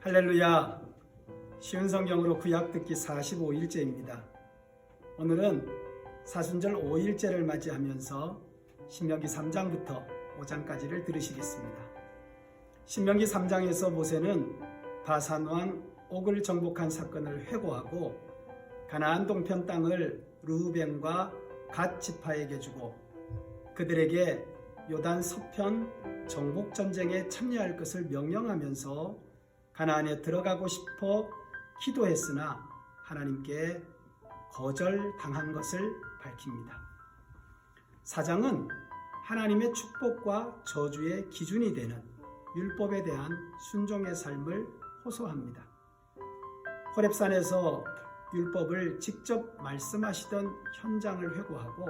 할렐루야. 쉬운 성경으로 구약 듣기 45일째입니다. 오늘은 사순절 5일째를 맞이하면서 신명기 3장부터 5장까지를 들으시겠습니다. 신명기 3장에서 모세는 바산왕 옥을 정복한 사건을 회고하고 가나안 동편 땅을 르우벤과 갓 지파에게 주고 그들에게 요단 서편 정복 전쟁에 참여할 것을 명령하면서 가나안에 들어가고 싶어 기도했으나 하나님께 거절당한 것을 밝힙니다. 4장은 하나님의 축복과 저주의 기준이 되는 율법에 대한 순종의 삶을 호소합니다. 호렙산에서 율법을 직접 말씀하시던 현장을 회고하고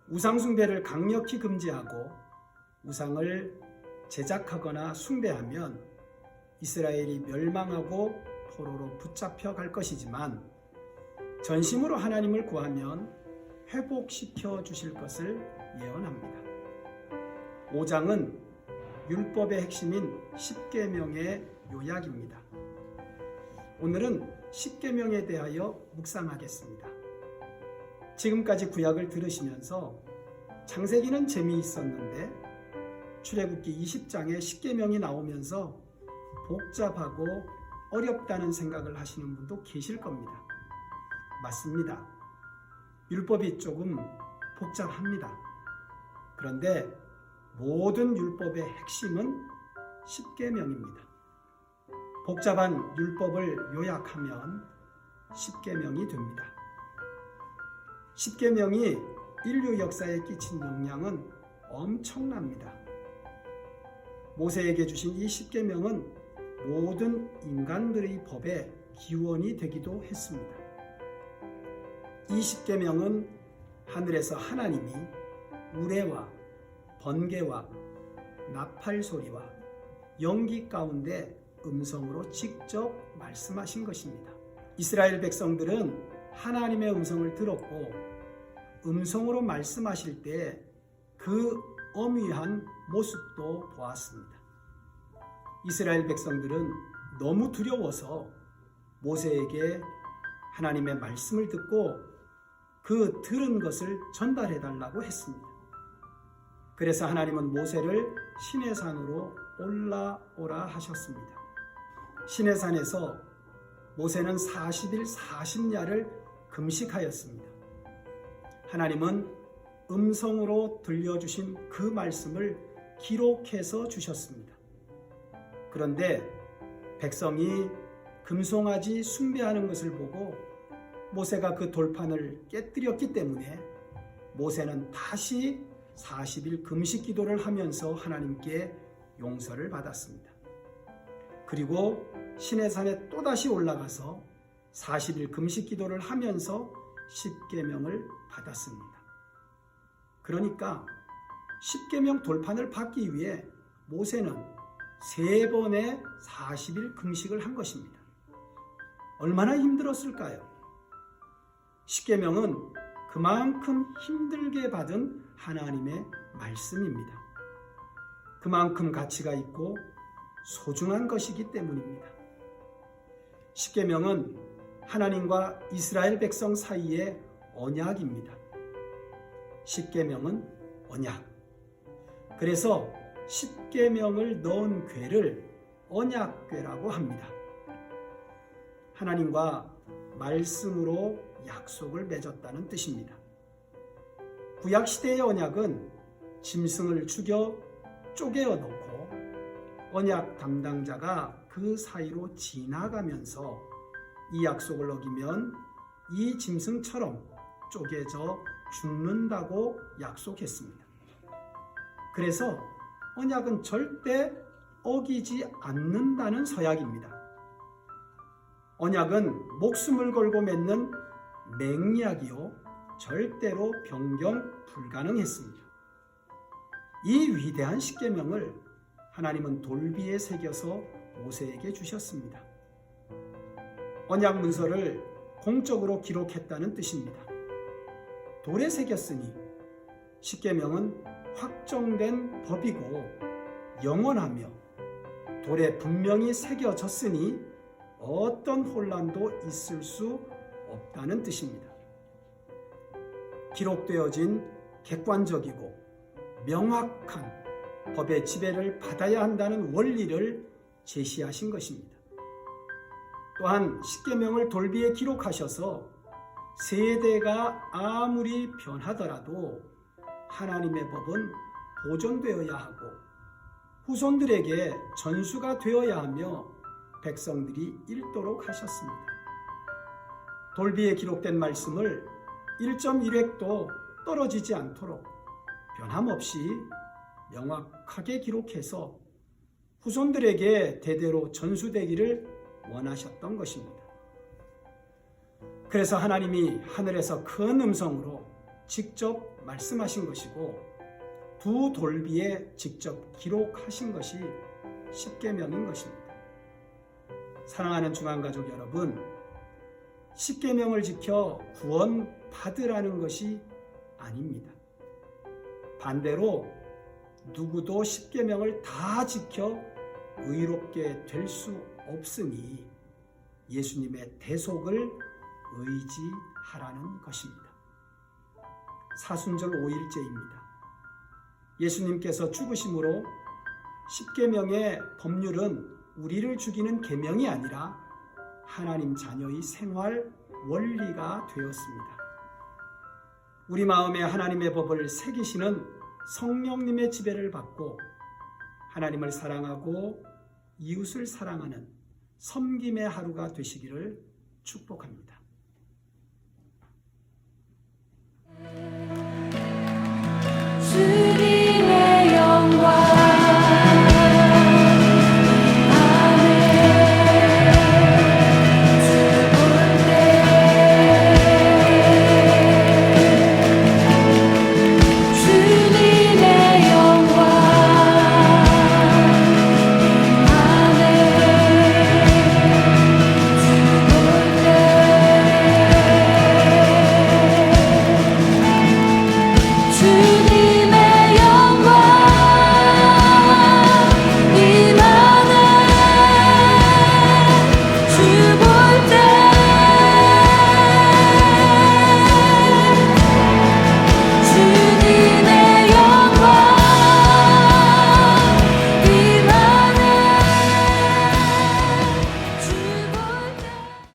우상숭배를 강력히 금지하고 우상을 제작하거나 숭배하면 이스라엘이 멸망하고 포로로 붙잡혀 갈 것이지만 전심으로 하나님을 구하면 회복시켜 주실 것을 예언합니다. 5장은 율법의 핵심인 십계명의 요약입니다. 오늘은 십계명에 대하여 묵상하겠습니다. 지금까지 구약을 들으시면서 창세기는 재미있었는데 출애굽기 20장에 십계명이 나오면서 복잡하고 어렵다는 생각을 하시는 분도 계실 겁니다. 맞습니다. 율법이 조금 복잡합니다. 그런데 모든 율법의 핵심은 십계명입니다. 복잡한 율법을 요약하면 십계명이 됩니다. 십계명이 인류 역사에 끼친 영향은 엄청납니다. 모세에게 주신 이 십계명은 모든 인간들의 법의 기원이 되기도 했습니다. 이 십계명은 하늘에서 하나님이 우레와 번개와 나팔 소리와 연기 가운데 음성으로 직접 말씀하신 것입니다. 이스라엘 백성들은 하나님의 음성을 들었고 음성으로 말씀하실 때 그 엄위한 모습도 보았습니다. 이스라엘 백성들은 너무 두려워서 모세에게 하나님의 말씀을 듣고 그 들은 것을 전달해 달라고 했습니다. 그래서 하나님은 모세를 시내산으로 올라오라 하셨습니다. 시내산에서 모세는 40일 40야를 금식하였습니다. 하나님은 음성으로 들려주신 그 말씀을 기록해서 주셨습니다. 그런데 백성이 금송아지 숭배하는 것을 보고 모세가 그 돌판을 깨뜨렸기 때문에 모세는 다시 40일 금식 기도를 하면서 하나님께 용서를 받았습니다. 그리고 시내산에 또다시 올라가서 40일 금식 기도를 하면서 십계명을 받았습니다. 그러니까 십계명 돌판을 받기 위해 모세는 3번의 40일 금식을 한 것입니다. 얼마나 힘들었을까요? 십계명은 그만큼 힘들게 받은 하나님의 말씀입니다. 그만큼 가치가 있고 소중한 것이기 때문입니다. 십계명은 하나님과 이스라엘 백성 사이의 언약입니다. 십계명은 언약. 그래서 십계명을 넣은 궤를 언약궤라고 합니다. 하나님과 말씀으로 약속을 맺었다는 뜻입니다. 구약시대의 언약은 짐승을 죽여 쪼개어 놓고 언약 담당자가 그 사이로 지나가면서 이 약속을 어기면 이 짐승처럼 쪼개져 죽는다고 약속했습니다. 그래서 언약은 절대 어기지 않는다는 서약입니다. 언약은 목숨을 걸고 맺는 맹약이요 절대로 변경 불가능했습니다. 이 위대한 십계명을 하나님은 돌비에 새겨서 모세에게 주셨습니다. 언약 문서를 공적으로 기록했다는 뜻입니다. 돌에 새겼으니 십계명은 확정된 법이고 영원하며 돌에 분명히 새겨졌으니 어떤 혼란도 있을 수 없다는 뜻입니다. 기록되어진 객관적이고 명확한 법의 지배를 받아야 한다는 원리를 제시하신 것입니다. 또한 십계명을 돌비에 기록하셔서 세대가 아무리 변하더라도 하나님의 법은 보존되어야 하고 후손들에게 전수가 되어야 하며 백성들이 읽도록 하셨습니다. 돌비에 기록된 말씀을 1.1획도 떨어지지 않도록 변함없이 명확하게 기록해서 후손들에게 대대로 전수되기를 원하셨던 것입니다. 그래서 하나님이 하늘에서 큰 음성으로 직접 말씀하신 것이고 두 돌비에 직접 기록하신 것이 십계명인 것입니다. 사랑하는 중앙가족 여러분, 십계명을 지켜 구원 받으라는 것이 아닙니다. 반대로 누구도 십계명을 다 지켜 의롭게 될 수 없으니 예수님의 대속을 의지하라는 것입니다. 사순절 5일째입니다. 예수님께서 죽으심으로 십계명의 법률은 우리를 죽이는 계명이 아니라 하나님 자녀의 생활 원리가 되었습니다. 우리 마음에 하나님의 법을 새기시는 성령님의 지배를 받고 하나님을 사랑하고 이웃을 사랑하는 섬김의 하루가 되시기를 축복합니다. 주